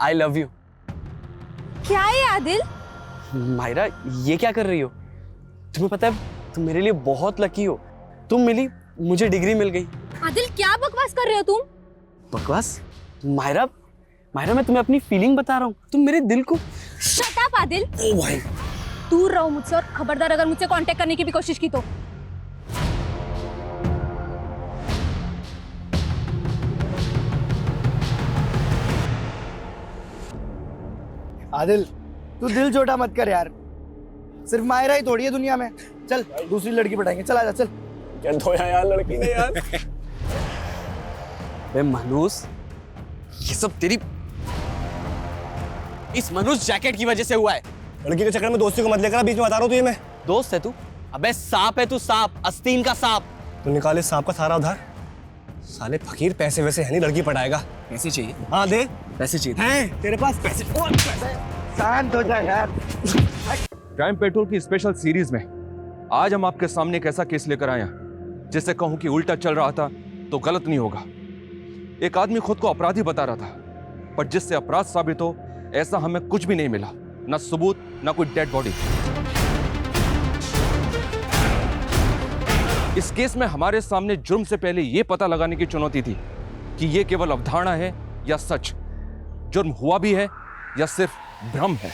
I love you. क्या है आदिल? मायरा ये क्या कर रही हो? तुम्हें पता है तुम मेरे लिए बहुत लकी हो। तुम मिली, मुझे डिग्री मिल गई। आदिल क्या बकवास कर रहे हो तुम? बकवास? मायरा मैं तुम्हें अपनी फीलिंग बता रहा हूँ। तुम मेरे दिल को। Shut up Adil. ओ भाई दूर रहो मुझसे, और खबरदार अगर मुझसे कांटेक्ट करने की भी कोशिश की तो। आदिल तू दिल छोटा मत कर यार, सिर्फ मायरा ही थोड़ी है दुनिया में। चल दूसरी लड़की पटाएंगे, चल आजा चल। क्या धोया यार लड़की ने यार। बे मनूस, ये सब तेरी इस मनुष्य जैकेट की वजह से हुआ है। लड़की के चक्कर में दोस्ती को मत लेकर, बीच में बता रहा हूँ तुझे मैं। दोस्त है तू? अबे सांप है तू, सांप, आस्तीन का सांप। तू निकाले सांप का सारा उधार। साले फकीर, पैसे वैसे है नहीं, लड़की पटाएगा। पैसे चाहिए? हाँ दे। पैसे चाहिए हैं तेरे पास पैसे? शांत हो जा यार। क्राइम पेट्रोल की स्पेशल सीरीज में आज हम आपके सामने एक ऐसा केस लेकर आए हैं जिससे कहूं कि उल्टा चल रहा था तो गलत नहीं होगा। एक आदमी खुद को अपराधी बता रहा था, पर जिससे अपराध साबित हो ऐसा हमें कुछ भी नहीं मिला, ना सबूत ना कोई डेड बॉडी। इस केस में हमारे सामने जुर्म से पहले यह पता लगाने की चुनौती थी कि यह केवल अवधारणा है या सच, जुर्म हुआ भी है या सिर्फ भ्रम है।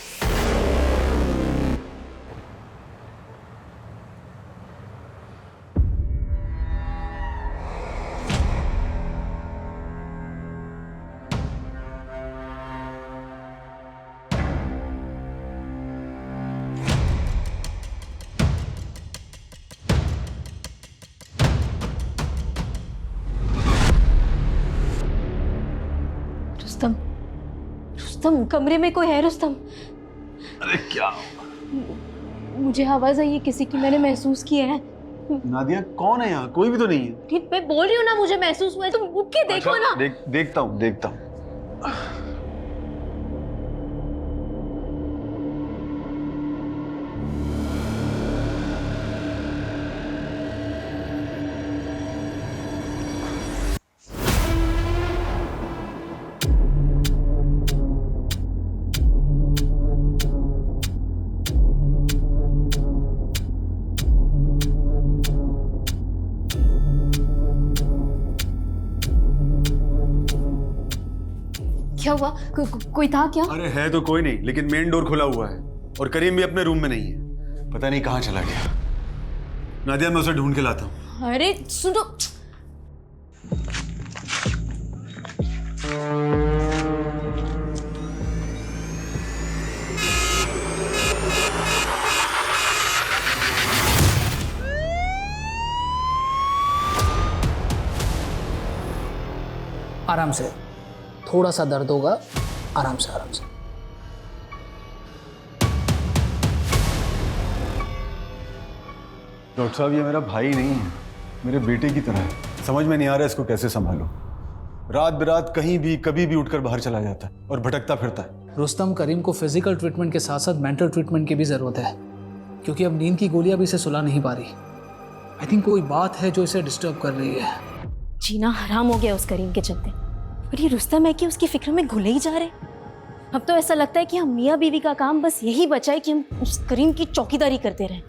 रुस्तम, रुस्तम कमरे में कोई है? रुस्तम, अरे क्या? मुझे आवाज आई है किसी की, मैंने महसूस किया है। नादिया कौन है यहाँ? कोई भी तो नहीं है। ठीक, मैं बोल रही हूँ ना, मुझे महसूस हुआ है। तुम उठ के देखो ना। देखता हूँ। क्या हुआ? कोई था क्या? अरे है तो कोई नहीं, लेकिन मेन डोर खुला हुआ है और करीम भी अपने रूम में नहीं है। पता नहीं कहाँ चला गया। नादिया मैं उसे ढूंढ के लाता हूँ। अरे सुनो, आराम से, थोड़ा सा दर्द होगा, आराम से आराम से। डॉक्टर साहब ये मेरा भाई नहीं है, मेरे बेटे की तरह है। समझ में नहीं आ रहा इसको कैसे संभालूं। रात बिरात कहीं भी कभी भी उठकर बाहर चला जाता है और भटकता फिरता है। रुस्तम, करीम को फिजिकल ट्रीटमेंट के साथ साथ मेंटल ट्रीटमेंट की भी ज़रूरत है, क्योंकि अब नींद की गोलियां भी इसे सुला नहीं पा रही। आई थिंक कोई बात है जो इसे डिस्टर्ब कर रही है। जीना हराम हो गया उस करीम के चलते। और ये रुस्तम है कि उसकी फिक्र में घुले ही जा रहे। अब तो ऐसा लगता है कि हम मियाँ बीवी का काम बस यही बचा है कि हम उस करीम की चौकीदारी करते रहें।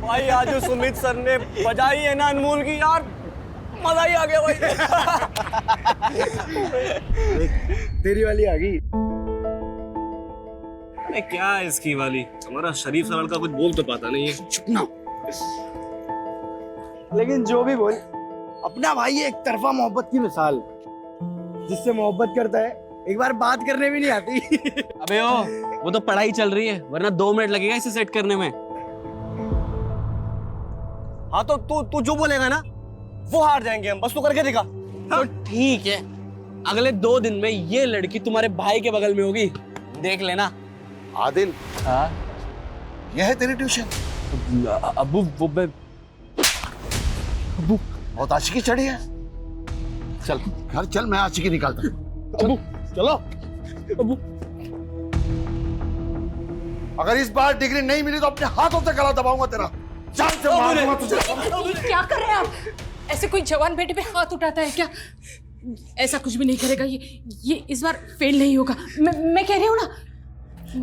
भाई आज जो सुमित सर ने बजाई है ना अनमोल की, यार मजा ही आ गया भाई। तेरी वाली आ गई। अरे क्या है इसकी वाली? हमारा शरीफ सा लड़का कुछ बोल तो पाता नहीं है। चुप ना। लेकिन जो भी बोल, अपना भाई एक तरफा मोहब्बत की मिसाल, जिससे मोहब्बत करता है एक बार बात करने भी नहीं आती। अबे वो तो पढ़ाई चल रही है, वरना 2 मिनट लगेगा इसे सेट करने में। हाँ तो तू जो बोलेगा ना वो हार जाएंगे हम, बस तू करके दिखा। तो ठीक है, अगले 2 दिन में ये लड़की तुम्हारे भाई के बगल में होगी, देख लेना। आदिल, हाँ यह है तेरी ट्यूशन? अबू, वो बहुत आशिकी चढ़ी है। चल घर चल, मैं आशिकी निकालता हूँ। अबू चलो। अबू अगर इस बार डिग्री नहीं मिली तो अपने हाथों से गला दबाऊंगा तेरा, जान से मार दूंगा तुझे। क्या कर रहे हैं आप? ऐसे कोई जवान बेटे पे हाथ उठाता है क्या? ऐसा कुछ भी नहीं करेगा ये इस बार फेल नहीं होगा। मैं कह रही हूँ ना,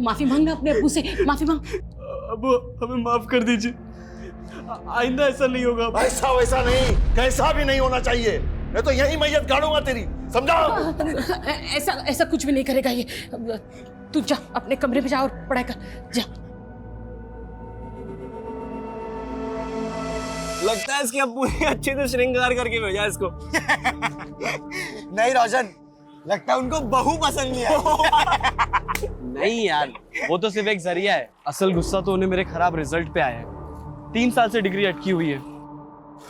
माफी मांगना अपने अब्बू से, माफी मांग। अबू हमें माफ कर दीजिए, आइंदा ऐसा नहीं होगा। ऐसा वैसा नहीं, कैसा भी नहीं होना चाहिए, मैं तो यही मैयत गाड़ूंगा तेरी, समझा? ऐसा कुछ भी नहीं करेगा ये। तू जा अपने कमरे में जा और पढ़ाई कर, जा। लगता है इसके अब्बू ने अच्छे से श्रृंगार करके भेजा इसको। नहीं रोशन, लगता है उनको बहू पसंद नहीं है। नहीं यार, वो तो सिर्फ एक जरिया है, असल गुस्सा तो उन्हें मेरे खराब रिजल्ट पे आया है। 3 साल से डिग्री अटकी हुई है,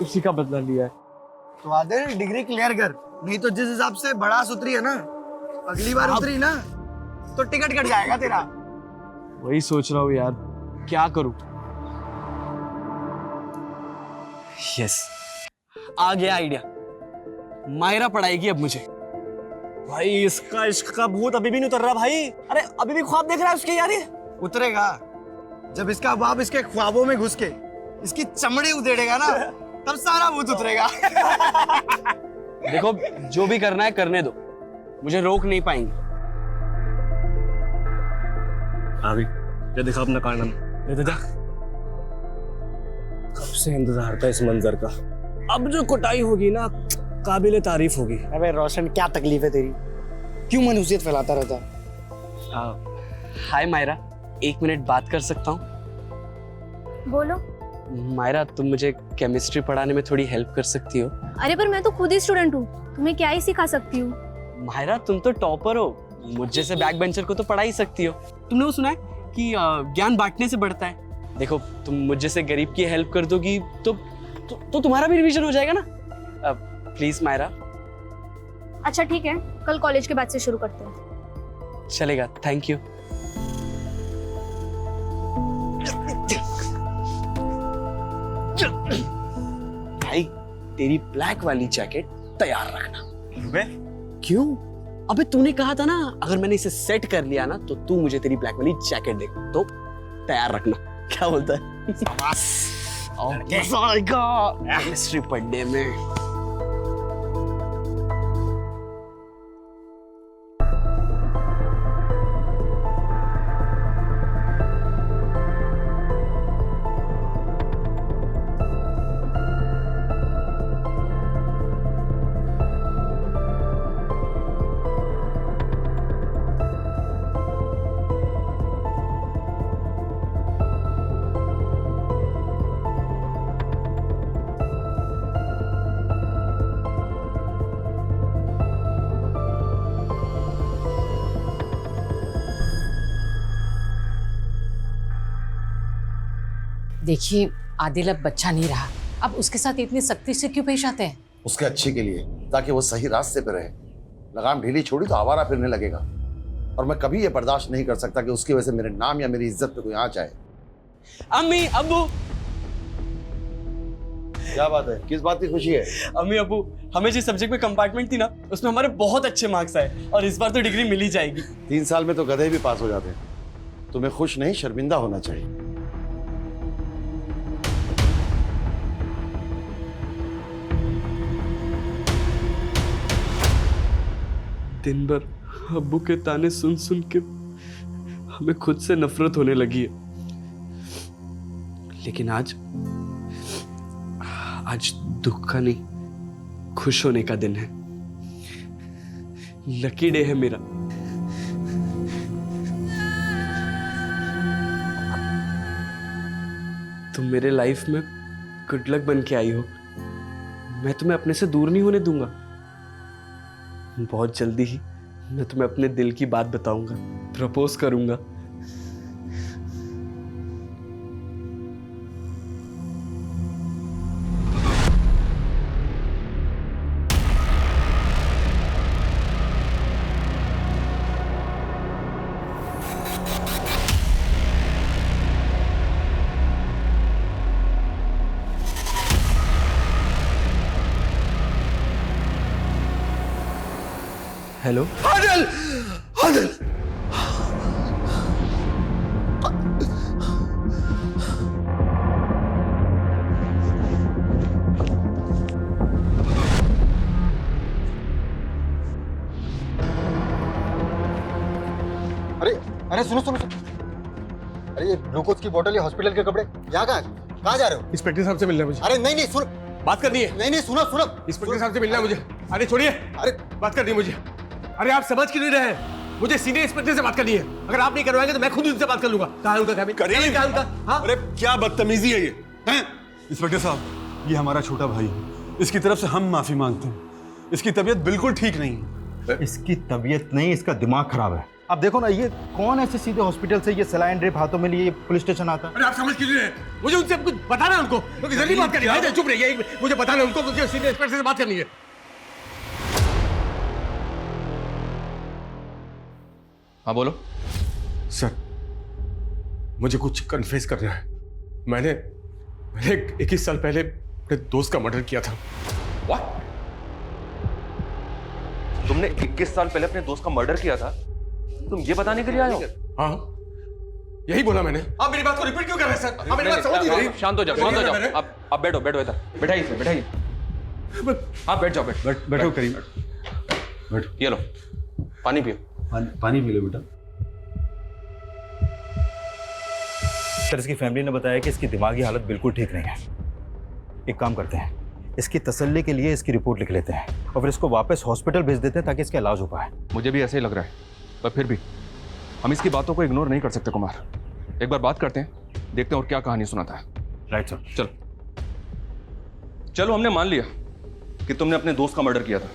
उसी का बदला लिया है। तो आदिल डिग्री क्लियर कर, नहीं तो जिस हिसाब से बड़ास उतरी है ना, अगली बार उतरी ना तो टिकट कट जाएगा तेरा। वही सोच रहा हूँ यार, क्या करूँ। यस, आ गया आइडिया। मायरा पढ़ाएगी अब मुझे। भाई इसका इश्क का भूत अभी भी नहीं उतर रहा भाई। अरे अभी भी ख्वाब देख रहा है उसके यार ये। उतरेगा जब इसका बाप इसके ख्वाबों में घुस के इसकी चमड़ी उधेड़ेगा ना, तब सारा भूत उतरेगा। देखो जो भी करना है करने दो, मुझे रोक नहीं पाएंगे। अभी ये देखा अपना कारनामा, ये देखा। कब से इंतजार था इस मंजर का। अब जो कुटाई होगी ना, काबिले तारीफ होगी। अबे रोशन, क्या तकलीफ है तेरी? क्यों मनहूसियत फैलाता रहता है? हाय मायरा, 1 मिनट बात कर सकता हूँ? बोलो। मायरा, तुम मुझे केमिस्ट्री पढ़ाने में थोड़ी हेल्प कर सकती हो? अरे पर मैं तो खुद ही स्टूडेंट हूँ, तुम्हें क्या ही सिखा सकती हूँ। मायरा तुम तो टॉपर हो, मुझ जैसे बैक बेंचर को तो पढ़ा ही सकती हो। तुमने वो सुना है कि ज्ञान बांटने से बढ़ता है? देखो तुम मुझ जैसे गरीब की हेल्प कर दोगी तो तुम्हारा भी रिवीजन हो जाएगा ना। प्लीज मायरा। अच्छा ठीक है, कल कॉलेज के बाद से शुरू करते हैं। चलेगा, थैंक यू। भाई तेरी ब्लैक वाली जैकेट तैयार रखना। क्यों? अबे तूने कहा था ना, अगर मैंने इसे सेट कर लिया ना तो तू मुझे तेरी ब्लैक वाली जैकेट दे, तो तैयार रखना। क्या बोलता है? केमिस्ट्री पढ़ने में। देखिए आदिल अब बच्चा नहीं रहा, अब उसके साथ इतनी सख्ती से क्यों पेश आते हैं? उसके अच्छे के लिए, ताकि वो सही रास्ते पे रहे। लगाम ढीली छोड़ी तो आवारा फिरने लगेगा, और मैं कभी ये बर्दाश्त नहीं कर सकता कि उसकी वजह से मेरे नाम या मेरी इज्जत पे कोई आंच आए। अम्मी अब्बू। क्या बात है, किस बात की खुशी है? अम्मी अब्बू, हमें जिस सब्जेक्ट में कंपार्टमेंट थी ना, उसमें हमारे बहुत अच्छे मार्क्स आए और इस बार तो डिग्री मिल ही जाएगी। 3 साल में तो गधे भी पास हो जाते हैं। तुम्हें खुश नहीं शर्मिंदा होना चाहिए। दिन भर अब्बू के ताने सुन सुन के हमें खुद से नफरत होने लगी है। लेकिन आज दुख का नहीं, खुश होने का दिन है। लकी डे है मेरा। तुम मेरे लाइफ में गुड लक बन के आई हो। मैं तुम्हें अपने से दूर नहीं होने दूंगा। बहुत जल्दी ही मैं तुम्हें अपने दिल की बात बताऊंगा, प्रपोज करूंगा। हेलो। आदिल, आदिल, अरे अरे सुनो सुनो सुनो। अरे ये ग्लूकोज की बोतल, ये हॉस्पिटल के कपड़े, यहाँ कहाँ जा रहे हो? इंस्पेक्टर साहब से मिलना है मुझे। अरे नहीं नहीं सुनो, बात करनी है। नहीं नहीं सुनो सुनो, इंस्पेक्टर साहब से मिलना है मुझे। अरे छोड़िए, अरे बात करनी है मुझे। अरे आप समझ क्यों नहीं रहे हैं? मुझे सीनियर इंस्पेक्टर से बात करनी है। अगर आप नहीं करवाएंगे तो मैं खुद उनसे बात कर लूंगा। कहाँ है उनका कैबिन? करीम, कहाँ है उनका? हाँ? अरे क्या बदतमीजी है ये, हैं? इंस्पेक्टर साहब, ये हमारा छोटा भाई है, इसकी तरफ से हम माफी मांगते हैं। इसकी तबीयत बिल्कुल ठीक नहीं है। इसकी तबीयत नहीं, इसका दिमाग खराब है। अब देखो ना, ये कौन ऐसे सीधे हॉस्पिटल से ये सलाइन ड्रिप हाथों में लिए पुलिस स्टेशन आता है? अरे आप समझ क्यों नहीं रहे? मुझे उनसे कुछ बताना है उनको, क्योंकि जल्दी बात करनी है। चुप रहिए, मुझे बताना है उनको, क्योंकि सीनियर इंस्पेक्टर से बात करनी है। हाँ बोलो। सर, मुझे कुछ कन्फेस करना है। मैंने 21 साल पहले अपने दोस्त का मर्डर किया था। What? तुमने 21 साल पहले अपने दोस्त का मर्डर किया था? तुम ये बताने के लिए आए हो? हाँ, यही बोला मैंने। आप मेरी बात को रिपीट क्यों कर रहे हैं सर? आप मेरी बात समझ नहीं रहे। शांत हो जाओ, शांत हो जाओ। आप बैठो, बैठो इधर, बैठाइए इसे, बैठाइए। आप बैठ जाओ, बैठो करीम, बैठो। ये लो, पानी पियो। पानी पी लो बेटा। सर, इसकी फैमिली ने बताया कि इसकी दिमागी हालत बिल्कुल ठीक नहीं है। एक काम करते हैं, इसकी तसल्ली के लिए इसकी रिपोर्ट लिख लेते हैं और फिर इसको वापस हॉस्पिटल भेज देते हैं ताकि इसका इलाज हो पाए। मुझे भी ऐसे ही लग रहा है, पर फिर भी हम इसकी बातों को इग्नोर नहीं कर सकते कुमार। एक बार बात करते हैं, देखते हैं और क्या कहानी सुनाता है। Right sir. चलो चलो, हमने मान लिया कि तुमने अपने दोस्त का मर्डर किया था।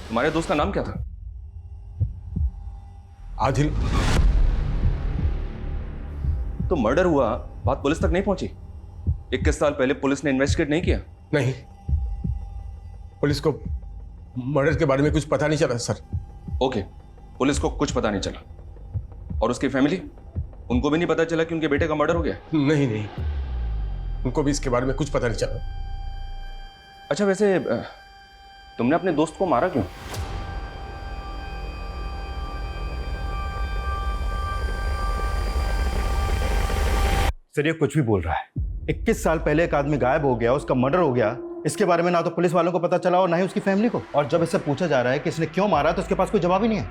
तुम्हारे दोस्त का नाम क्या था? आदिल। तो मर्डर हुआ, बात पुलिस तक नहीं पहुंची? 21 साल पहले पुलिस ने इन्वेस्टिगेट नहीं किया? नहीं, पुलिस को मर्डर के बारे में कुछ पता नहीं चला सर। ओके, पुलिस को कुछ पता नहीं चला। और उसकी फैमिली, उनको भी नहीं पता चला कि उनके बेटे का मर्डर हो गया? नहीं नहीं, उनको भी इसके बारे में कुछ पता नहीं चला। अच्छा, वैसे तुमने अपने दोस्त को मारा क्यों? सर, ये कुछ भी बोल रहा है। 21 साल पहले एक आदमी गायब हो गया, उसका मर्डर हो गया, इसके बारे में ना तो पुलिस वालों को पता चला और ना ही उसकी फैमिली को। और जब इससे पूछा जा रहा है कि इसने क्यों मारा तो उसके पास कोई जवाब ही नहीं है।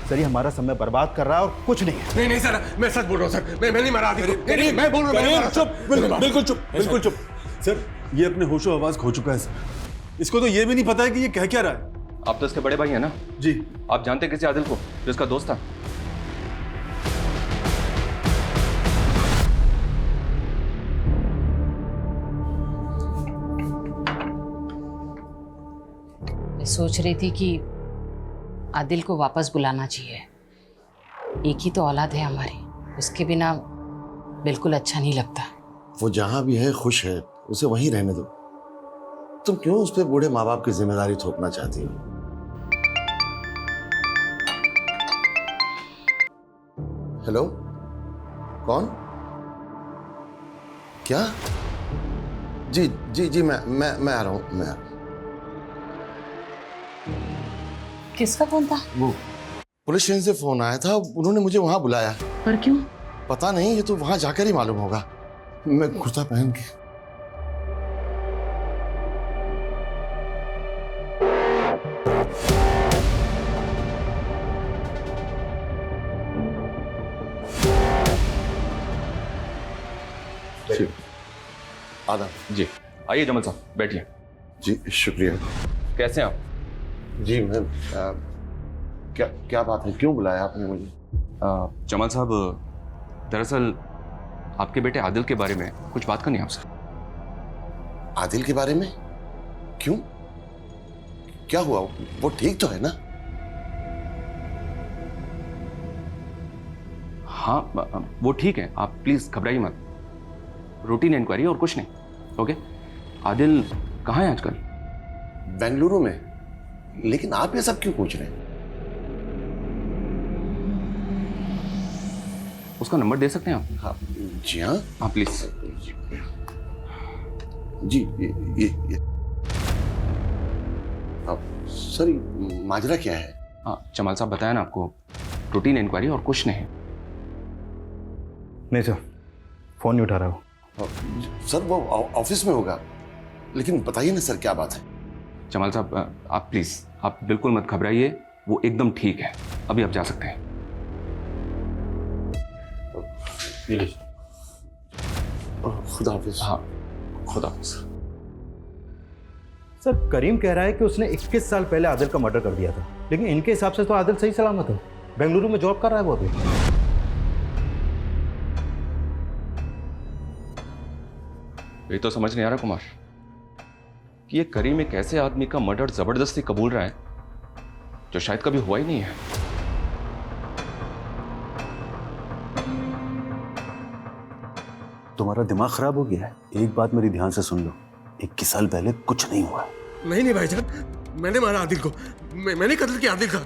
सर, ये हमारा समय बर्बाद कर रहा है और कुछ नहीं है। नहीं नहीं सर, मैं सच बोल रहा हूँ सर। मैं नहीं मारा आदिल को। नहीं, मैं बोल रहा हूँ। चुप, बिल्कुल चुप, बिल्कुल चुप। सर, ये अपने होशो आवाज खो चुका है सर। इसको तो ये भी नहीं पता है कि ये कह क्या रहा है। आप तो इसके बड़े भाई हैं ना? जी। आप जानते किसी आदिल को जो इसका दोस्त था? मैं सोच रही थी कि आदिल को वापस बुलाना चाहिए। एक ही तो औलाद है हमारी, उसके बिना बिल्कुल अच्छा नहीं लगता। वो जहां भी है खुश है, उसे वहीं रहने दो। तुम क्यों उस पर बूढ़े माँ बाप की जिम्मेदारी थोपना चाहती हो? हेलो, कौन? क्या? जी जी जी, मैं आ रहा हूँ, मैं आ रहा हूँ। किसका फोन था? वो पुलिस स्टेशन से फोन आया था, उन्होंने मुझे वहां बुलाया। पर क्यों? पता नहीं, ये तो वहां जाकर ही मालूम होगा। मैं कुर्ता पहन के। आदाब। जी आइए जमल साहब, बैठिए। जी शुक्रिया। कैसे हैं आप? जी मैं क्या बात है, क्यों बुलाया आपने मुझे? जमाल साहब, दरअसल आपके बेटे आदिल के बारे में कुछ बात करनी है आपसे। आदिल के बारे में? क्यों, क्या हुआ? वो ठीक तो है ना? हाँ, वो ठीक है, आप प्लीज घबराइए मत। रूटीन इंक्वायरी और कुछ नहीं। ओके, आदिल कहाँ है आजकल? बेंगलुरु में। लेकिन आप ये सब क्यों पूछ रहे हैं? उसका नंबर दे सकते हैं आप? हाँ जी हाँ। हाँ प्लीज। जी ये सर माजरा क्या है? हाँ जमाल साहब बताया ना आपको, रूटीन इंक्वायरी और कुछ नहीं। नहीं सर, फोन नहीं उठा रहा वो। सर वो ऑफिस में होगा, लेकिन बताइए ना सर क्या बात है? जमाल साहब आप प्लीज, आप बिल्कुल मत घबराइए, वो एकदम ठीक है, अभी आप जा सकते हैं। खुदा हाफिज। हाँ खुदा हाफिज। सर करीम कह रहा है कि उसने 21 साल पहले आदिल का मर्डर कर दिया था, लेकिन इनके हिसाब से तो आदिल सही सलामत है, बेंगलुरु में जॉब कर रहा है वो अभी। ये तो समझ नहीं आ रहा कुमार कि ये करीम एक ऐसे आदमी का मर्डर जबरदस्ती कबूल रहा है जो शायद कभी हुआ ही नहीं है। तुम्हारा दिमाग खराब हो गया है। एक बात मेरी ध्यान से सुन लो, 21 साल पहले कुछ नहीं हुआ। नहीं भाईजान, मैंने मारा आदिल को, मैंने कत्ल किया आदिल का।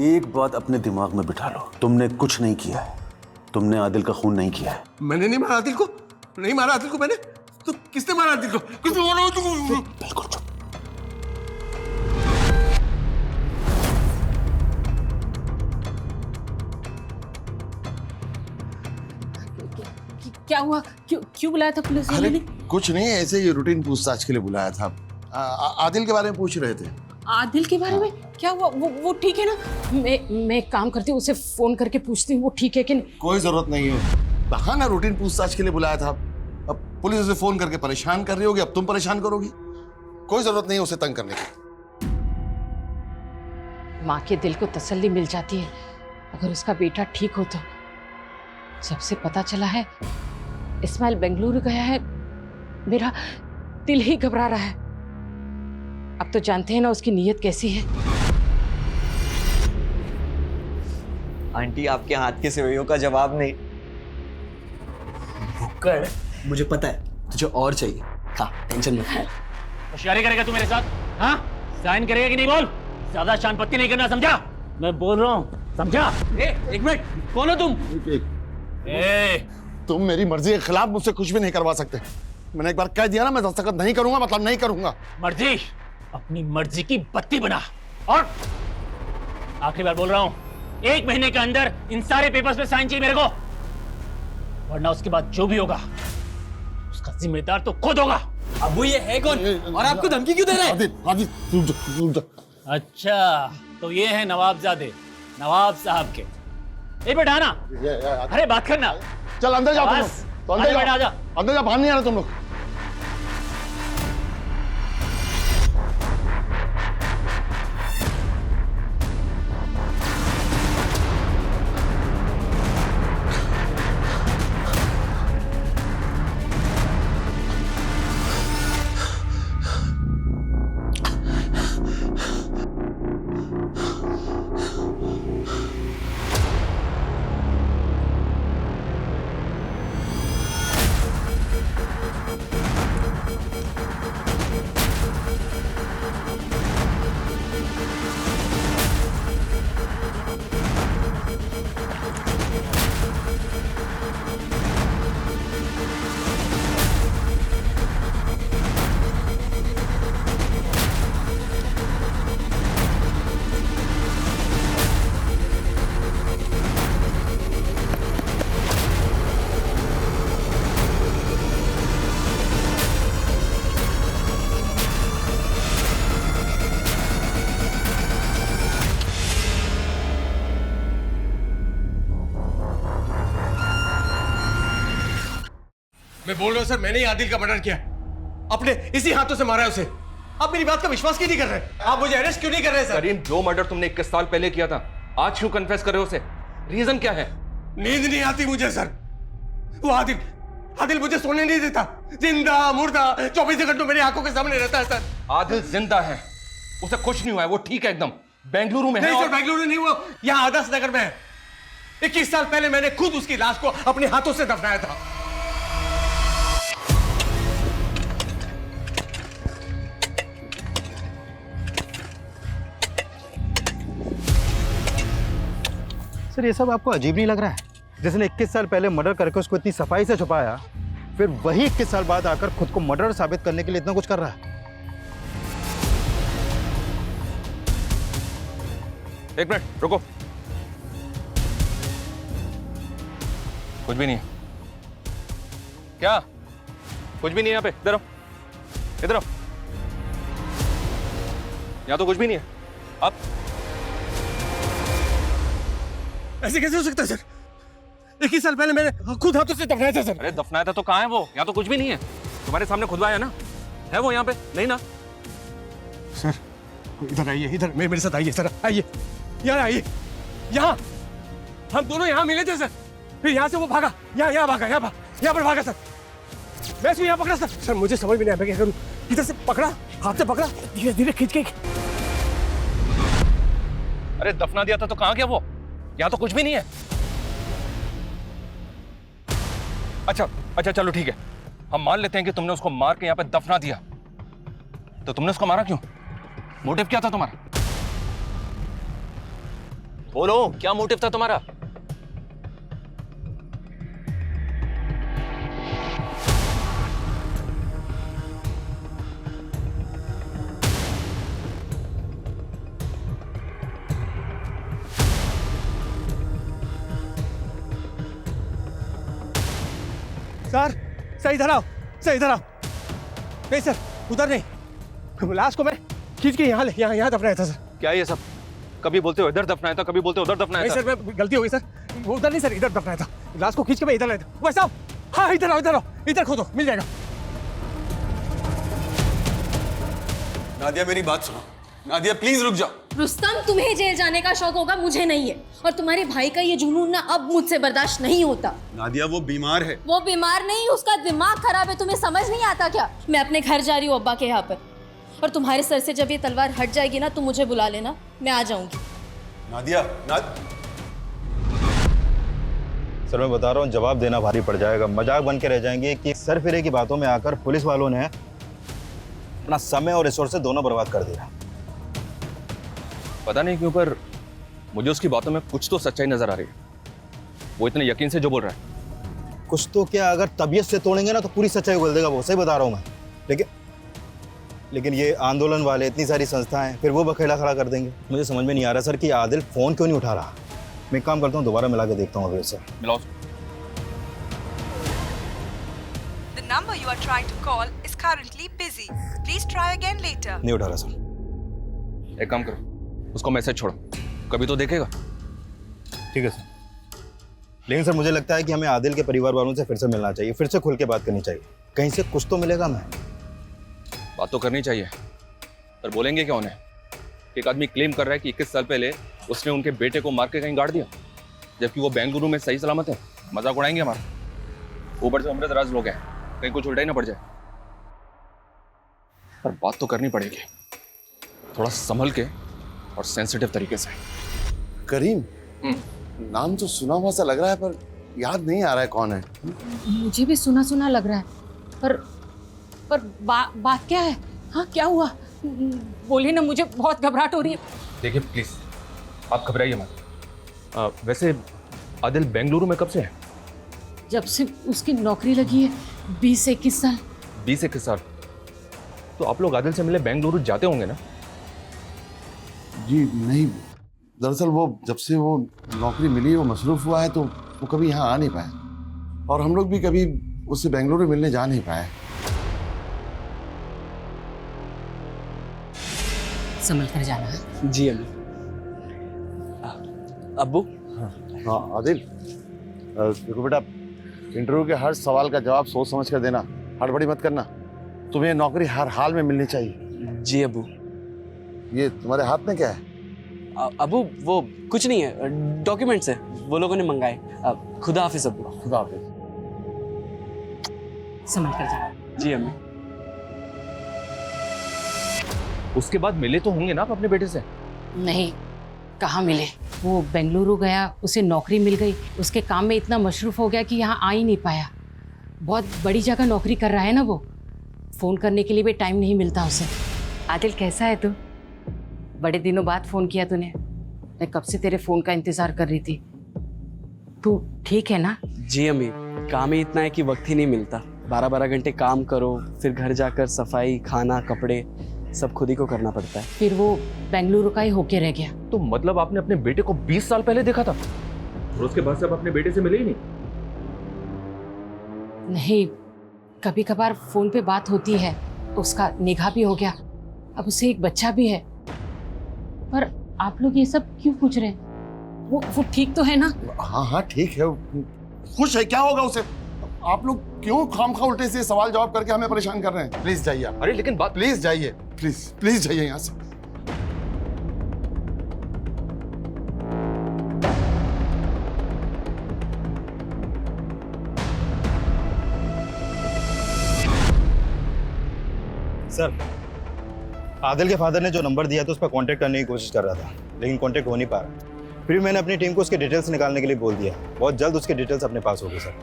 एक बात अपने दिमाग में बिठा लो, तुमने कुछ नहीं किया है, तुमने आदिल का खून नहीं किया है। मैंने नहीं मारा आदिल को, नहीं मारा आदिल को मैंने। तो किसने मारा आदिल को? किसने मारा तुमको? बिल्कुल चुप। क्या हुआ? क्यों बुलाया था पुलिस वाले ने? कुछ नहीं, ऐसे ही रूटीन पूछताछ के लिए बुलाया था। आदिल के बारे में पूछ रहे थे। आदिल के बारे में? क्या हुआ? वो ठीक है ना? मैं एक काम करती हूँ, उसे फोन करके पूछती हूँ वो ठीक है कि नहीं। कोई जरूरत नहीं है, बहाना रूटीन पूछताछ के लिए बुलाया था। अब पुलिस उसे फोन करके परेशान कर रही होगी, अब तुम परेशान करोगी। कोई जरूरत नहीं है उसे तंग करने की। माँ के दिल को तसल्ली मिल जाती है अगर उसका बेटा ठीक हो तो। सबसे पता चला है इस्माइल बेंगलुरु गया है, मेरा दिल ही घबरा रहा है। अब तो जानते हैं ना उसकी नीयत कैसी है। आंटी आपके हाथ के सेवइयों का जवाब नहीं। भुक्कड़, मुझे पता है तुझे और चाहिए। हाँ टेंशन मत ले। होशियारी करेगा तू मेरे साथ? हाँ साइन करेगा कि नहीं बोल? ज्यादा शानपत्ती नहीं करना, समझा? मैं बोल रहा हूँ, समझा? एक मिनट, कौन हो तुम? तुम मेरी मर्जी के खिलाफ मुझसे कुछ भी नहीं करवा सकते। मैंने एक बार कह दिया ना, मैं दस्तखत नहीं करूंगा मतलब नहीं करूंगा। मर्जी अपनी मर्जी की बत्ती बना। और आखिरी बार बोल रहा हूं, 1 महीने के अंदर इन सारे पेपर्स पे साइन चाहिए मेरे को, वरना उसके बाद जो भी होगा उसका जिम्मेदार तो खुद होगा। अब वो ये है कौन और आपको धमकी क्यों दे रहा है? अच्छा तो ये है नवाबजादे, नवाब साहब के। ए बेटा आना, अरे बात करना। चल अंदर जाओ तुम लोग। तो अंदर जाओ, आजा। अंदर जाओ, बाहर नहीं आना तुम लोग। मैं बोल रहा हूं सर, मैंने ही आदिल का मर्डर किया, अपने इसी हाथों से मारा है उसे। आप मेरी बात का विश्वास क्यों नहीं कर रहे? आप मुझे अरेस्ट क्यों नहीं कर रहे सर? करीम, जो मर्डर तुमने 21 साल पहले किया था, आज क्यों कन्फेस कर रहे हो उसे? रीजन क्या है? नींद नहीं आती मुझे सर। वो आदिल मुझे सोने नहीं देता, जिंदा मुर्दा 24 घंटों मेरी आंखों के सामने रहता है सर। आदिल जिंदा है, उसे कुछ नहीं हुआ है, वो ठीक है एकदम। बेंगलुरु में है। नहीं सर, बेंगलुरु नहीं, वो यहाँ आदर्श नगर में है। 21 साल पहले मैंने खुद उसकी लाश को अपने हाथों से दफनाया था। सर ये सब आपको अजीब नहीं लग रहा है? जिसने 21 साल पहले मर्डर करके उसको इतनी सफाई से छुपाया, फिर वही 21 साल बाद आकर खुद को मर्डर साबित करने के लिए इतना कुछ कर रहा है। एक मिनट रुको। कुछ भी नहीं है। क्या? कुछ भी नहीं है यहाँ पे। इधर आओ, इधर आओ। यहाँ तो कुछ भी नहीं है। अब ऐसे कैसे हो सकता है सर? 21 साल पहले मैंने खुद हाथों से दफनाया था सर। अरे दफनाया था तो कहाँ है वो? यहाँ तो कुछ भी नहीं है। तुम्हारे सामने खुदवाया ना, है वो यहाँ पे? नहीं ना? सर इधर आइए, इधर मेरे साथ आइए सर, आइए यहाँ आइए। यहाँ हम दोनों यहाँ मिले थे सर, फिर यहाँ से वो भागा, यहाँ भागा, यहाँ पर भागा सर। मैं इसको यहाँ पकड़ा सर। सर मुझे समझ में नहीं आया क्या करूँ। इधर से पकड़ा, हाथ से पकड़ा, धीरे धीरे खींच के। अरे दफना दिया था तो कहाँ गया वो? यहाँ तो कुछ भी नहीं है। अच्छा चलो ठीक है, हम मान लेते हैं कि तुमने उसको मार के यहाँ पे दफना दिया। तो तुमने उसको मारा क्यों? मोटिव क्या था तुम्हारा? बोलो, क्या मोटिव था तुम्हारा? सर इधर आओ, सर इधर आओ। नहीं सर, उधर नहीं, लाश को मैं खींच के यहाँ दफनाया था सर। क्या ये सब? कभी बोलते हो इधर दफनाया था, कभी बोलते हो उधर दफनाया था। नहीं सर, मैं गलती हो गई सर। वो उधर नहीं सर, इधर दफनाया था। लाश को खींच के मैं इधर लाया था। वैसा हाँ, इधर आओ, इधर खोदो, मिल जाएगा। नादिया मेरी बात सुनो। नादिया प्लीज रुक जाओ। रुस्तम, तुम्हें जेल जाने का शौक होगा, मुझे नहीं है। और तुम्हारे भाई का ये जुनून ना अब मुझसे बर्दाश्त नहीं होता। नादिया वो बीमार है। वो बीमार नहीं, उसका दिमाग खराब है। तुम्हें समझ नहीं आता क्या? मैं अपने घर जा रही हूँ अब्बा के यहाँ पर, और तुम्हारे सर से जब ये तलवार हट जाएगी ना, तुम मुझे बुला लेना, मैं आ जाऊंगी। नादिया सर मैं बता रहा हूँ, जवाब देना भारी पड़ जाएगा। मजाक बन के रह जाएंगे कि सर फिरे की बातों में आकर पुलिस वालों ने अपना समय और रिसोर्सेज दोनों बर्बाद कर दिया। पता नहीं क्यों पर मुझे उसकी बातों में कुछ तो सच्चाई नजर आ रही है। वो इतने यकीन से जो बोल रहा है। कुछ तो क्या, अगर तबीयत से तोड़ेंगे ना तो पूरी सच्चाई उगल देगा वो, सही बता रहा हूँ मैं। लेकिन ये आंदोलन वाले, इतनी सारी संस्थाएं, फिर वो बखेड़ा खड़ा कर देंगे। मुझे समझ में नहीं आ रहा सर कि आदिल फोन क्यों नहीं उठा रहा। मैं एक काम करता हूँ, दोबारा मिला के देखता हूँ अभी उससे। मिलाओ। The number you are trying to call is currently busy. Please try again later. नहीं उठा रहा सर। एक काम करो, उसको मैसेज छोड़ो, कभी तो देखेगा। ठीक है सर। लेकिन सर मुझे लगता है कि हमें आदिल के परिवार वालों से फिर से मिलना चाहिए, फिर से खुल के बात करनी चाहिए। कहीं से कुछ तो मिलेगा। मैं बात तो करनी चाहिए, पर बोलेंगे क्या उन्हें? एक आदमी क्लेम कर रहा है कि 21 साल पहले उसने उनके बेटे को मार के कहीं गाड़ दिया, जबकि वो बेंगलुरु में सही सलामत है। मजाक उड़ाएंगे हमारा। ऊपर से अमृतराज लोग हैं, कहीं कुछ उल्टा ही ना पड़ जाए। पर बात तो करनी पड़ेगी, थोड़ा संभल के और सेंसिटिव तरीके से। करीम, नाम तो सुना हुआ सा लग रहा है, पर याद नहीं आ रहा है कौन है। मुझे भी सुना सुना लग रहा है, पर बात क्या है? हाँ, क्या हुआ? बोलिए ना, मुझे बहुत घबराहट हो रही है। देखिए प्लीज, आप घबराइए मत। वैसे आदिल बेंगलुरु में कब से है? जब से उसकी नौकरी लगी है, 20 से 21 साल। 20 से 21 साल? तो आप लोग आदिल से मिले बेंगलुरु जाते होंगे ना? जी नहीं, दरअसल वो जब से वो नौकरी मिली, वो मसरूफ हुआ है, तो वो कभी यहाँ आ नहीं पाया, और हम लोग भी कभी उससे बेंगलुरु मिलने जा नहीं पाए। संभल कर जाना है। जी अम्मी। अब्बू। हाँ आदिल, देखो बेटा, इंटरव्यू के हर सवाल का जवाब सोच समझ कर देना, हड़बड़ी मत करना। तुम्हें नौकरी हर हाल में मिलनी चाहिए। जी अब्बू। ये तुम्हारे हाथ में क्या है? अब्बू वो कुछ नहीं है, डॉक्यूमेंट्स है, वो लोगों ने मंगाए। खुदा हाफिज अब्बू। खुदा हाफिज। संभल कर जाना। जी अम्मी। उसके बाद मिले तो होंगे ना आप अपने बेटे से? नहीं, कहाँ मिले। वो बेंगलुरु गया, उसे नौकरी मिल गई, उसके काम में इतना मशरूफ हो गया कि यहाँ आ ही नहीं पाया। बहुत बड़ी जगह नौकरी कर रहा है ना वो, फ़ोन करने के लिए भी टाइम नहीं मिलता उसे। आदिल कैसा है तू? बड़े दिनों बाद फ़ोन किया तूने। मैं कब से तेरे फ़ोन का इंतज़ार कर रही थी। तू ठीक है ना? जी अम्मी, काम ही इतना है कि वक्त ही नहीं मिलता। 12-12 घंटे काम करो, फिर घर जाकर सफाई, खाना, कपड़े, सब खुद ही को करना पड़ता है। फिर वो बेंगलुरु का ही होके रह गया। तो मतलब आपने अपने बेटे को 20 साल पहले देखा था और उसके बाद से आप अपने बेटे से मिले ही नहीं? नहीं, कभी कभार फोन पे बात होती है, उसका निकाह भी हो गया, अब उसे एक बच्चा भी है। पर आप लोग ये सब क्यों पूछ रहे हैं? वो ठीक तो है ना? हाँ हाँ ठीक है, खुश है, क्या होगा उसे? आप लोग क्यों खामखा उल्टे से सवाल जवाब करके हमें परेशान कर रहे हैं? प्लीज जाइए आप। अरे लेकिन बात, प्लीज जाइए, प्लीज जाइए यहाँ से। सर, आदिल के फादर ने जो नंबर दिया था उस पर कांटेक्ट करने की कोशिश कर रहा था, लेकिन कांटेक्ट हो नहीं पा रहा। फिर मैंने अपनी टीम को उसके डिटेल्स निकालने के लिए बोल दिया। बहुत जल्द उसके डिटेल्स अपने पास होगी सर।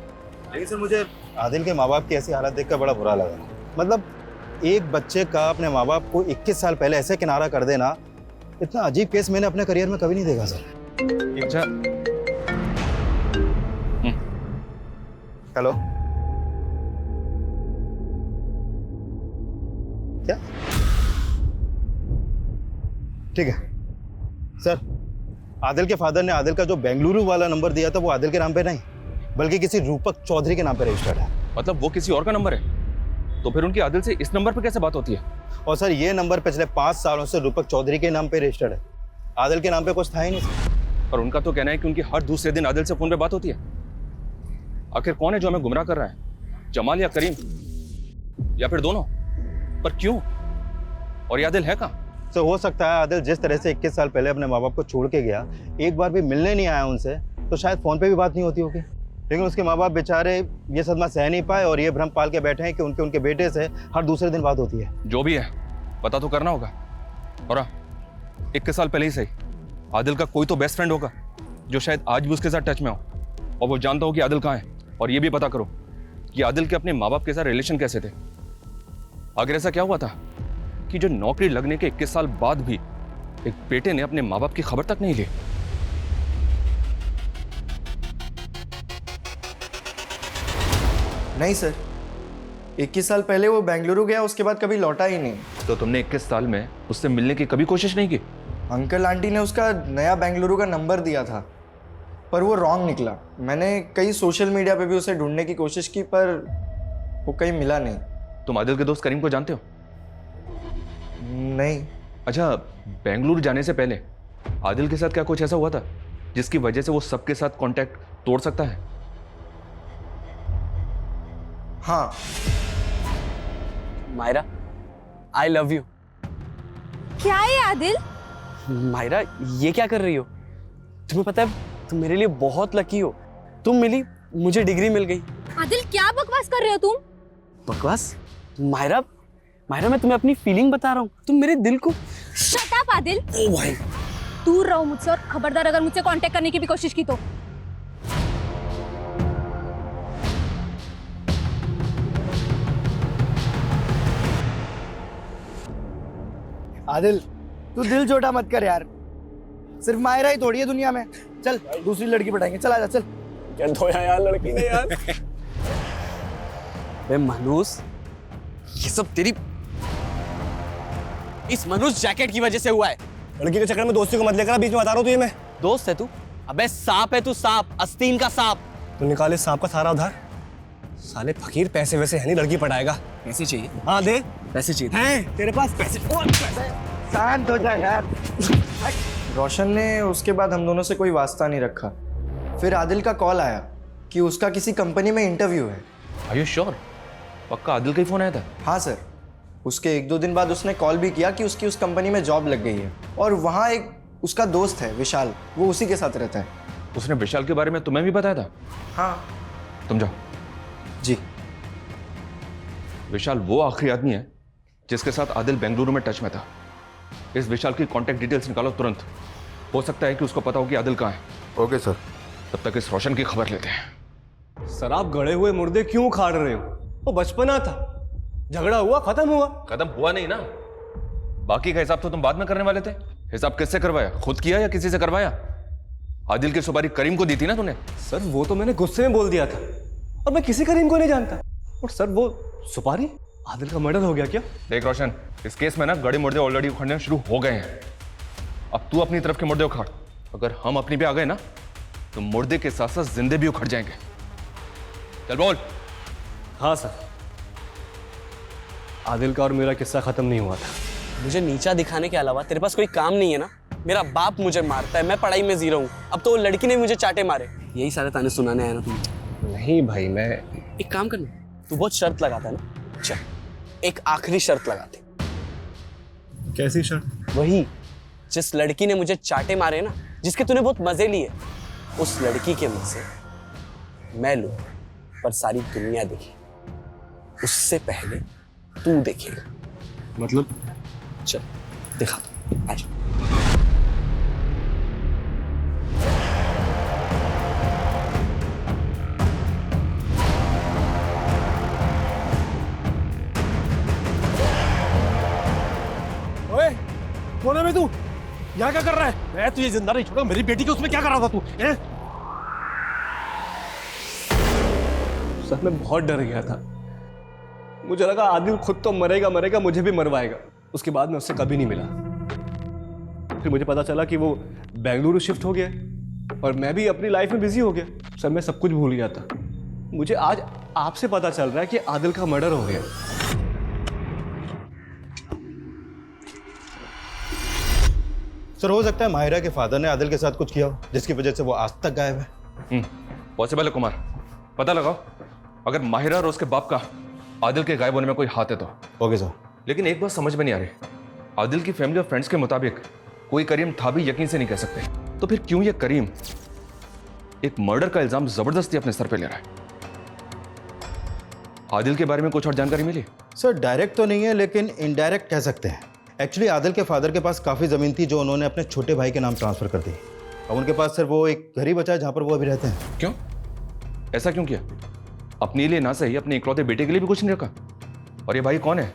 लेकिन सर, मुझे आदिल के माँ बाप की ऐसी हालत देखकर बड़ा बुरा लगा। मतलब एक बच्चे का अपने माँ बाप को 21 साल पहले ऐसे किनारा कर देना, इतना अजीब केस मैंने अपने करियर में कभी नहीं देखा सर। अच्छा, हेलो, क्या? ठीक है सर, आदिल के फादर ने आदिल का जो बेंगलुरु वाला नंबर दिया था वो आदिल के नाम पे नहीं, बल्कि किसी रूपक चौधरी के नाम पे रजिस्टर्ड है। मतलब वो किसी और का नंबर है? तो फिर उनकी आदिल से इस नंबर पे कैसे बात होती है? और सर, ये नंबर पिछले 5 सालों से रूपक चौधरी के नाम पे रजिस्टर्ड है, आदिल के नाम पे कुछ था ही नहीं सर। और उनका तो कहना है कि उनकी हर दूसरे दिन आदिल से फोन पे बात होती है। आखिर कौन है जो हमें गुमराह कर रहा है, जमाल या करीम, या फिर दोनों? पर क्यों? और ये आदिल है कहाँ? तो हो सकता है आदिल जिस तरह से 21 साल पहले अपने माँ बाप को छोड़ के गया, एक बार भी मिलने नहीं आया उनसे, तो शायद फोन पे भी बात नहीं होती होगी। लेकिन उसके माँ बाप बेचारे ये सदमा सह नहीं पाए और ये भ्रम पाल के बैठे हैं कि उनके बेटे से हर दूसरे दिन बात होती है। जो भी है पता तो करना होगा। और 21 साल पहले ही सही, आदिल का कोई तो बेस्ट फ्रेंड होगा जो शायद आज भी उसके साथ टच में हो, और वो जानता हो कि आदिल कहाँ है। और ये भी पता करो कि आदिल के अपने माँ बाप के साथ रिलेशन कैसे थे। अगर ऐसा क्या हुआ था कि जो नौकरी लगने के 21 साल बाद भी एक बेटे ने अपने माँ बाप की खबर तक नहीं ली? नहीं सर, 21 साल पहले वो बेंगलुरु गया, उसके बाद कभी लौटा ही नहीं। तो तुमने 21 साल में उससे मिलने की कभी कोशिश नहीं की? अंकल आंटी ने उसका नया बेंगलुरु का नंबर दिया था, पर वो रॉन्ग निकला। मैंने कई सोशल मीडिया पे भी उसे ढूंढने की कोशिश की, पर वो कहीं मिला नहीं। तुम आदिल के दोस्त करीम को जानते हो? नहीं। अच्छा, बेंगलुरु जाने से पहले आदिल के साथ क्या कुछ ऐसा हुआ था जिसकी वजह से वो सबके साथ कांटेक्ट तोड़ सकता है? हाँ। Myra, I love you. क्या है आदिल? मायरा, ये क्या कर रही हो? तुम्हें पता है तुम मेरे लिए बहुत लकी हो। तुम मिली, मुझे डिग्री मिल गई। आदिल, क्या बकवास कर रहे हो तुम? बकवास? मायरा, मैं तुम्हें अपनी फीलिंग बता रहा हूँ, तुम मेरे दिल को। Shut up Adil. ओ भाई, दूर रहो मुझसे, और खबरदार अगर मुझसे कांटेक्ट करने की भी कोशिश की तो। आदिल, तू दिल छोटा मत कर यार, सिर्फ मायरा ही थोड़ी है दुनिया में। चल दूसरी लड़की पटाएंगे, चल आजा, चल। क्या धोया यार लड़की ने यार। बे मनूस, ये सब तेरी इस मनुष्य जैकेट की वजह से हुआ है। लड़की के चक्कर में दोस्ती को मत लेकर, बीच में बता रहा हूँ तुझे मैं। दोस्त है तू? अबे सांप है तू, सांप, आस्तीन का सांप। तू निकाले सांप का सारा उधार। साले फकीर, पैसे वैसे है नहीं, लड़की पटाएगा। पैसे चाहिए? हाँ दे, पैसे चाहिए हैं तेरे पास पैसे? शांत हो जा यार। रोशन ने उसके बाद हम दोनों से कोई वास्ता नहीं रखा। फिर आदिल का कॉल आया कि उसका किसी कंपनी में इंटरव्यू है। Are you sure? पक्का आदिल का ही फोन आया था? हाँ सर, उसके 1-2 दिन बाद उसने कॉल भी किया कि उसकी उस कंपनी में जॉब लग गई है, और वहाँ एक उसका दोस्त है विशाल, वो उसी के साथ रहता है। उसने विशाल के बारे में तुम्हें भी बताया था? हाँ। तुम जाओ। जी। विशाल वो आखिरी आदमी है जिसके साथ आदिल बेंगलुरु में टच में था। इस विशाल की कांटेक्ट डिटेल्स निकालो तुरंत। हो सकता है कि उसको पता हो कि आदिल कहाँ है। Okay sir. तब तक इस रोशन की खबर लेते हैं। सर, आप गड़े हुए मुर्दे क्यों खाड़ रहे हो? वो बचपना था, झगड़ा हुआ, खत्म हुआ। खत्म हुआ नहीं ना, बाकी का हिसाब तो तुम बाद में करने वाले थे। हिसाब किससे करवाया? खुद किया या किसी से करवाया? आदिल की सुपारी करीम को दी थी ना तूने? सर, वो तो मैंने गुस्से में बोल दिया था, और मैं किसी करीम को नहीं जानता। और सर, वो सुपारी आदिल का मर्डर हो गया क्या? देख रोशन, इस केस में ना गड़े मुर्दे ऑलरेडी उखड़ने शुरू हो गए हैं। अब तू अपनी तरफ के मुर्दे उखाड़। अगर हम अपनी पे आ गए ना तो मुर्दे के साथ साथ जिंदे भी उखड़ जाएंगे। चल बोल। हाँ सर, आदिल का और मेरा किस्सा खत्म नहीं हुआ था। मुझे नीचा दिखाने के अलावा तेरे पास कोई काम नहीं है ना? मेरा बाप मुझे मारता है, मैं पढ़ाई में जीरो हूँ, अब तो वो लड़की ने मुझे चाटे मारे। यही सारे ताने सुनाने आया ना तुम? नहीं भाई, मैं एक काम करना, तू बहुत शर्त लगाता है ना, चल एक आखिरी शर्त लगाते। कैसी शर्त? वही जिस लड़की ने मुझे चाटे मारे ना, जिसके तूने बहुत मजे लिए, उस लड़की के मजे मैं लूं पर सारी दुनिया देखे, उससे पहले तू देखेगा। मतलब? चल दिखा, आजा। ओए, कौन है बे तू? यहाँ क्या कर रहा है? मैं तुझे जिंदा नहीं छोड़ा। मेरी बेटी को उसमें क्या कर रहा था तू? सर मैं बहुत डर गया था। मुझे लगा आदिल खुद तो मरेगा मरेगा, मुझे भी मरवाएगा। उसके बाद मैं उससे कभी नहीं मिला। फिर मुझे पता चला कि वो बेंगलुरु शिफ्ट हो गया और मैं भी अपनी लाइफ में बिजी हो गया। सर मैं सब कुछ भूल गया था। मुझे आज आपसे पता चल रहा है कि आदिल का मर्डर हो गया। सर हो सकता है माहिरा के फादर ने आदिल के साथ कुछ किया हो, जिसकी वजह से वो आज तक गायब है। पॉसिबल है कुमार, पता लगाओ। अगर माहिरा और उसके बाप का आदिल के गायब होने में कोई हाथ है तो। Okay sir. लेकिन एक बात समझ में नहीं आ रही, आदिल की फैमिली और फ्रेंड्स के मुताबिक कोई करीम था भी यकीन से नहीं कह सकते, तो फिर क्यों ये करीम एक मर्डर का इल्जाम जबरदस्ती अपने सर पे ले रहा है? आदिल के बारे में कुछ और जानकारी मिली? सर डायरेक्ट तो नहीं है, लेकिन इनडायरेक्ट कह सकते हैं। एक्चुअली आदिल के फादर के पास काफ़ी ज़मीन थी जो उन्होंने अपने छोटे भाई के नाम ट्रांसफ़र कर दी। अब उनके पास सिर्फ वो एक घर ही बचा है जहाँ पर वो अभी रहते हैं। क्यों? ऐसा क्यों किया? अपने लिए ना सही अपने इकलौते बेटे के लिए भी कुछ नहीं रखा? और ये भाई कौन है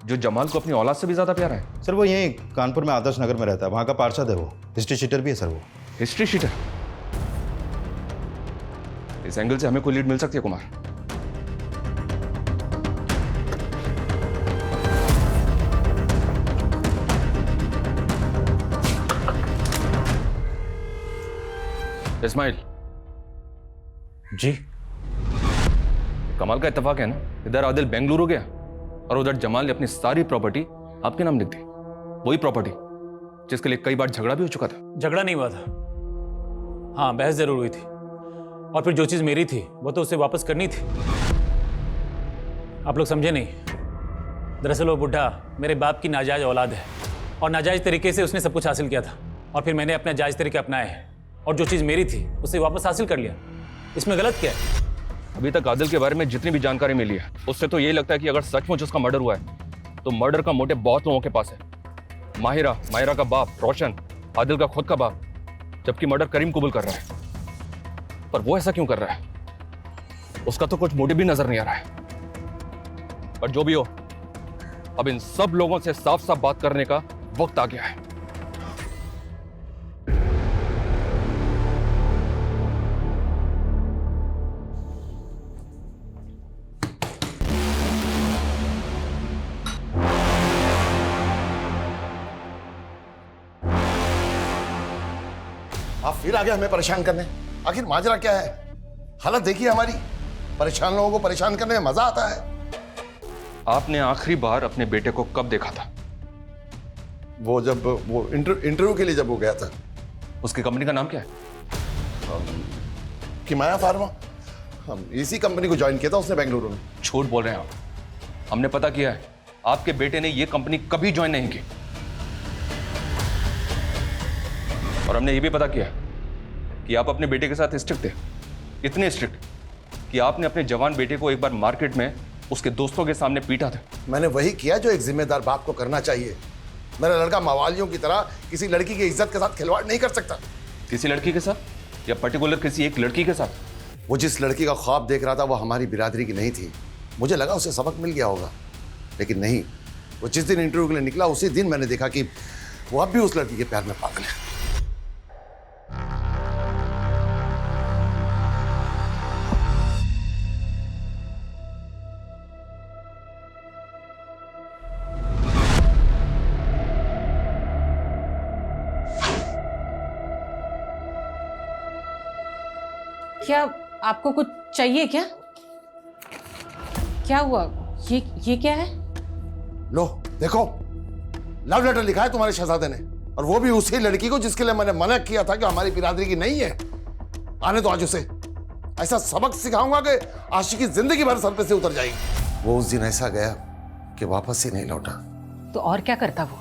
जो जमाल को अपनी औलाद से भी ज्यादा प्यारा है? सर वो यहीं कानपुर में आदर्श नगर में रहता है, वहाँ का पार्षद है वो। हिस्ट्री शीटर भी है सर वो। History sheeter? इस एंगल से हमें कोई लीड मिल सकती है कुमार? इस्माइल जी, कमाल का इत्तेफाक है ना, इधर आदिल बेंगलुरु गया और उधर जमाल ने अपनी सारी प्रॉपर्टी आपके नाम लिख दी। वही प्रॉपर्टी जिसके लिए कई बार झगड़ा भी हो चुका था। झगड़ा नहीं हुआ था, हाँ बहस जरूर हुई थी, और फिर जो चीज मेरी थी वो तो उसे वापस करनी थी। आप लोग समझे नहीं, दरअसल वो बुढ़ा मेरे बाप की नाजायज औलाद है और नाजायज तरीके से उसने सब कुछ हासिल किया था, और फिर मैंने अपना जायज तरीके अपनाए हैं और जो चीज़ मेरी थी उसे वापस हासिल कर लिया। इसमें गलत क्या है? अभी तक आदिल के बारे में जितनी भी जानकारी मिली है उससे तो यही लगता है कि अगर सचमुच उसका मर्डर हुआ है तो मर्डर का मोटिव बहुत लोगों के पास है। माहिरा का बाप रोशन, आदिल का खुद का बाप, जबकि मर्डर करीम कबूल कर रहा है। पर वो ऐसा क्यों कर रहा है? उसका तो कुछ मोटिव भी नजर नहीं आ रहा है। पर जो भी हो, अब इन सब लोगों से साफ साफ बात करने का वक्त आ गया है। आप फिर आगे हमें परेशान करने, आखिर माजरा क्या है? हालत देखिए हमारी, परेशान लोगों को परेशान करने में मजा आता है। आपने आखिरी बार अपने बेटे को कब देखा था? वो जब वो इंटरव्यू के लिए जब वो गया था। उसकी कंपनी का नाम क्या है? किमाया फार्मा। हम इसी कंपनी को ज्वाइन किया था उसने बेंगलुरु में। झूठ बोल रहे हैं आप। हमने पता किया है, आपके बेटे ने ये कंपनी कभी ज्वाइन नहीं की। और हमने ये भी पता किया कि आप अपने बेटे के साथ स्ट्रिक्ट थे, इतने स्ट्रिक्ट कि आपने अपने जवान बेटे को एक बार मार्केट में उसके दोस्तों के सामने पीटा था। मैंने वही किया जो एक जिम्मेदार बाप को करना चाहिए। मेरा लड़का मवालियों की तरह किसी लड़की की इज्जत के साथ खिलवाड़ नहीं कर सकता। किसी लड़की के साथ या पर्टिकुलर किसी एक लड़की के साथ? वो जिस लड़की का ख्वाब देख रहा था वो हमारी बिरादरी की नहीं थी। मुझे लगा उसे सबक मिल गया होगा, लेकिन नहीं। वो जिस दिन इंटरव्यू के लिए निकला उसी दिन मैंने देखा कि वो अब भी उस लड़की के प्यार में पागल है। क्या आपको कुछ चाहिए क्या? क्या हुआ? ये क्या है? लो देखो, लव लेटर लिखा है तुम्हारे शहजादे ने, और वो भी उसी लड़की को जिसके लिए मैंने मना किया था कि हमारी बिरादरी की नहीं है। आने दो आज उसे, ऐसा सबक सिखाऊंगा कि आशिकी जिंदगी भर सर पे से उतर जाएगी। वो उस दिन ऐसा गया कि वापस ही नहीं लौटा। तो और क्या करता वो?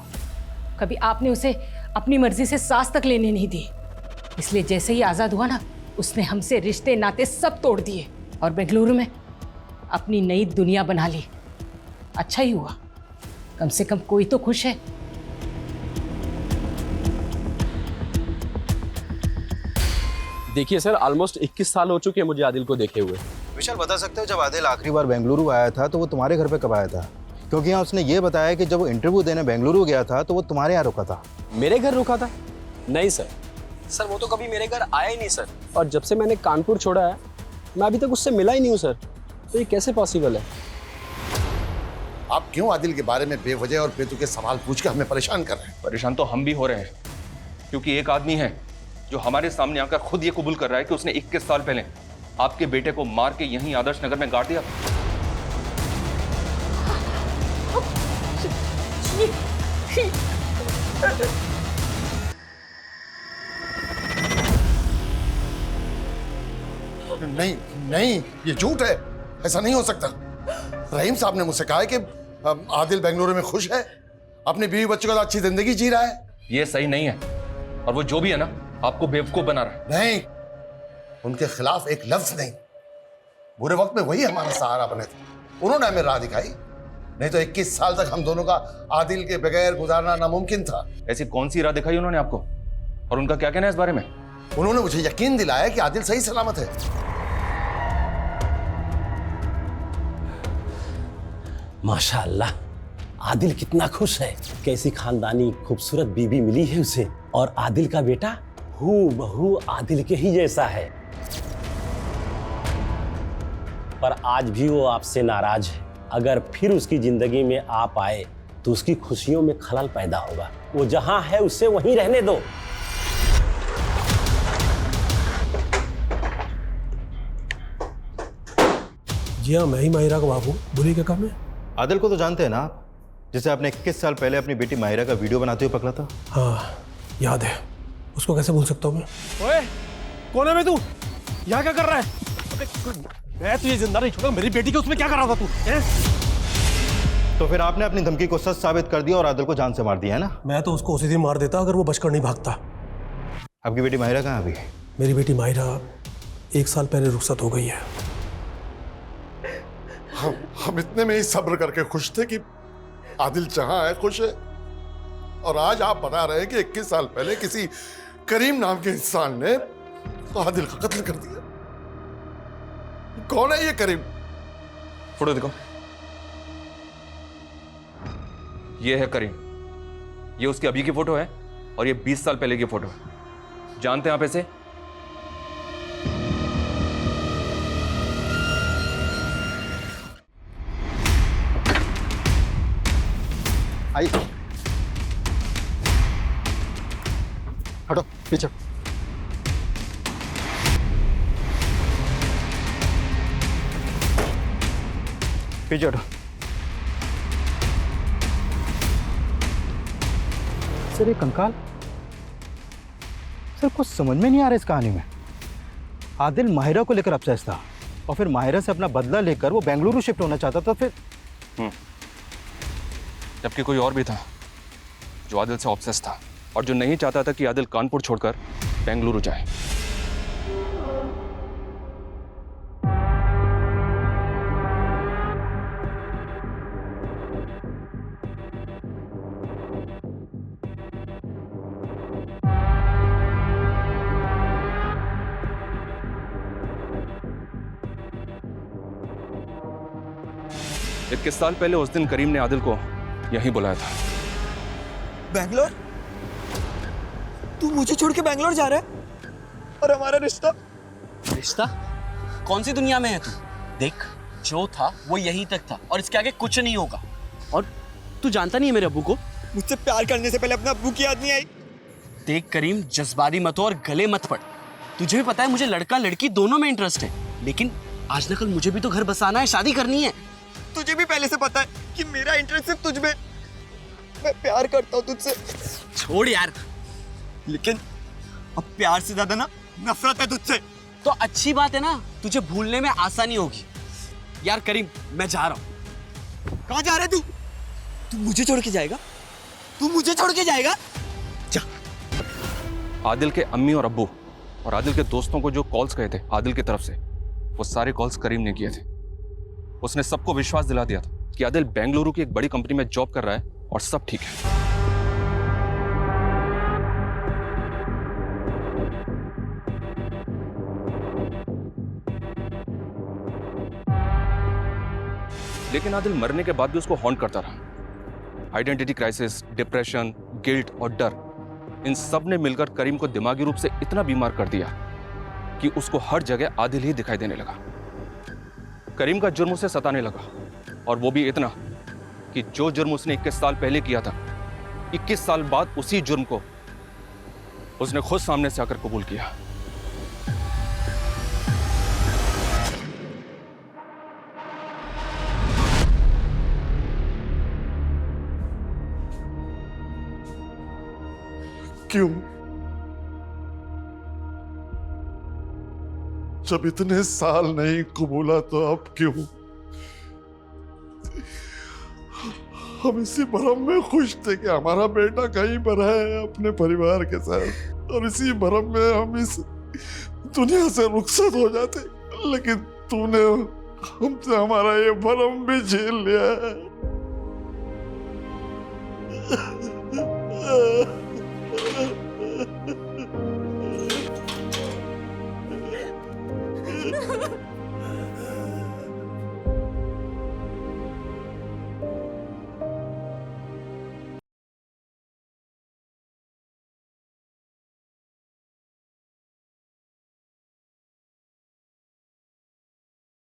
कभी आपने उसे अपनी मर्जी से सांस तक लेने नहीं दी, इसलिए जैसे ही आजाद हुआ ना, उसने हमसे रिश्ते नाते सब तोड़ दिए और बेंगलुरु में अपनी नई दुनिया बना ली। अच्छा ही हुआ, कम से कम कोई तो खुश है। देखिए सर, ऑलमोस्ट 21 साल हो चुके हैं मुझे आदिल को देखे हुए। विशाल, बता सकते हो जब आदिल आखिरी बार बेंगलुरु आया था तो वो तुम्हारे घर पे कब आया था? क्योंकि यहाँ उसने ये बताया कि जब वो इंटरव्यू देने बेंगलुरु गया था तो वो तुम्हारे यहाँ रुका था। मेरे घर रुका था? नहीं सर, वो तो कभी मेरे घर आया ही नहीं सर। और जब से मैंने कानपुर छोड़ा है, मैं अभी तक उससे मिला ही नहीं हूँ सर। तो ये कैसे पॉसिबल है? आप क्यों आदिल के बारे में बेवजह और बेतुके सवाल पूछ के हमें परेशान कर रहे हैं? परेशान तो हम भी हो रहे हैं, क्योंकि एक आदमी है जो हमारे सामने आकर खुद ये कबूल कर रहा है कि उसने 21 साल पहले आपके बेटे को मार के यहीं आदर्श नगर में गाड़ दिया। नहीं नहीं, ये झूठ है, ऐसा नहीं हो सकता। रहीम साहब ने मुझसे कहा है कि आदिल बेंगलुरु में खुश है, अपनी बीवी बच्चों के साथ अच्छी जिंदगी जी रहा है। ये सही नहीं है, और वो जो भी है ना, आपको बेवकूफ बना रहा है। नहीं, उनके खिलाफ एक लफ्ज नहीं। बुरे वक्त में वही हमारा सहारा बने थे, उन्होंने हमें राह दिखाई। नहीं तो 21 साल तक हम दोनों का आदिल के बगैर गुजारना नामुमकिन था। ऐसी कौन सी राह दिखाई उन्होंने आपको, और उनका क्या कहना है इस बारे में? उन्होंने मुझे यकीन दिलाया कि आदिल सही सलामत है। माशाअल्लाह, आदिल कितना खुश है। कैसी खानदानी खूबसूरत बीवी मिली है उसे, और आदिल का बेटा हूबहू आदिल के ही जैसा है। पर आज भी वो आपसे नाराज है। अगर फिर उसकी जिंदगी में आप आए तो उसकी खुशियों में खलल पैदा होगा। वो जहां है उसे वहीं रहने दो। जी हाँ, मैं ही माहिरा का बाबू। बोलिए क्या काम है? आदिल को तो जानते हैं ना आप, जिसे आपने 21 साल पहले अपनी बेटी माहिरा का वीडियो बनाते हुए पकड़ा था। हाँ याद है, उसको कैसे भूल सकता हूँ मैं? ओए, कौन है बे तू? यहाँ क्या कर रहा है? मैं तुझे जिंदा नहीं छोड़ा। मेरी बेटी को उसमें क्या कर रहा था तू? तो फिर आपने अपनी धमकी को सच साबित कर दिया और आदिल को जान से मार दिया है ना? मैं तो उसको उसी दिन मार देता अगर वो बचकर नहीं भागता। आपकी बेटी माहिरा कहाँ अभी? मेरी बेटी माहिरा 1 साल पहले रुखसत हो गई है। हम इतने में ही सब्र करके खुश थे कि आदिल जहां है खुश है, और आज आप बता रहे हैं कि 21 साल पहले किसी करीम नाम के इंसान ने आदिल का कत्ल कर दिया। कौन है ये करीम? फोटो दिखाओ। ये है करीम, ये उसकी अभी की फोटो है, और ये 20 साल पहले की फोटो है। जानते हैं आप ऐसे? आइए, हटो पीछे। पीछे हटो। सर ये कंकाल, सर कुछ समझ में नहीं आ रहा इस कहानी में। आदिल माहिरा को लेकर अपसेस था, और फिर माहिरा से अपना बदला लेकर वो बेंगलुरु शिफ्ट होना चाहता था। फिर जबकि कोई और भी था जो आदिल से ऑब्सेस था, और जो नहीं चाहता था कि आदिल कानपुर छोड़कर बेंगलुरु जाए। इक्कीस साल पहले उस दिन करीम ने आदिल को यहीं बुलाया था। बैंगलोर? तू मुझे छोड़ के बैंगलोर जा रहा है? और हमारा रिश्ता? रिश्ता? कौन सी दुनिया में है तू? देख, जो था वो यहीं तक था, और इसके आगे कुछ नहीं होगा। और तू जानता नहीं है मेरे अब्बू को? मुझसे प्यार करने से पहले अपना अब्बू की याद नहीं आई? देख करीम, जज्बाती मत हो और गले मत पड़। तुझे भी पता है मुझे लड़का लड़की दोनों में इंटरेस्ट है, लेकिन आज न कल मुझे भी तो घर बसाना है, शादी करनी है। तुझे भी पहले से पता है कि मेरा इंटरेस्ट सिर्फ तुझ में। मैं प्यार करता हूँ तुझसे। छोड़ यार। लेकिन अब प्यार से ज्यादा ना नफरत है तुझसे। तो अच्छी बात है ना, तुझे भूलने में आसानी होगी। यार करीम, मैं जा रहा हूँ। कहाँ जा रहा है तू? तू मुझे छोड़ के जाएगा? तू मुझे छोड़ के जाएगा? जा। आदिल के अम्मी और अब्बू और आदिल के दोस्तों को जो कॉल्स गए थे आदिल की तरफ से, वो सारे कॉल्स करीम ने किए थे। उसने सबको विश्वास दिला दिया था कि आदिल बेंगलुरु की एक बड़ी कंपनी में जॉब कर रहा है और सब ठीक है। लेकिन आदिल मरने के बाद भी उसको हॉन्ट करता रहा। आइडेंटिटी क्राइसिस, डिप्रेशन, गिल्ट और डर, इन सब ने मिलकर करीम को दिमागी रूप से इतना बीमार कर दिया कि उसको हर जगह आदिल ही दिखाई देने लगा। करीम का जुर्म उसे सताने लगा, और वो भी इतना कि जो जुर्म उसने 21 साल पहले किया था, 21 साल बाद उसी जुर्म को उसने खुद सामने से आकर कबूल किया। क्यों? जब इतने साल नहीं कबूला तो अब क्यों? हम इसी भरम में खुश थे कि हमारा बेटा कहीं पर है अपने परिवार के साथ, और इसी भरम में हम इस दुनिया से रुखसत हो जाते। लेकिन तूने हमसे हमारा ये भरम भी झेल लिया है।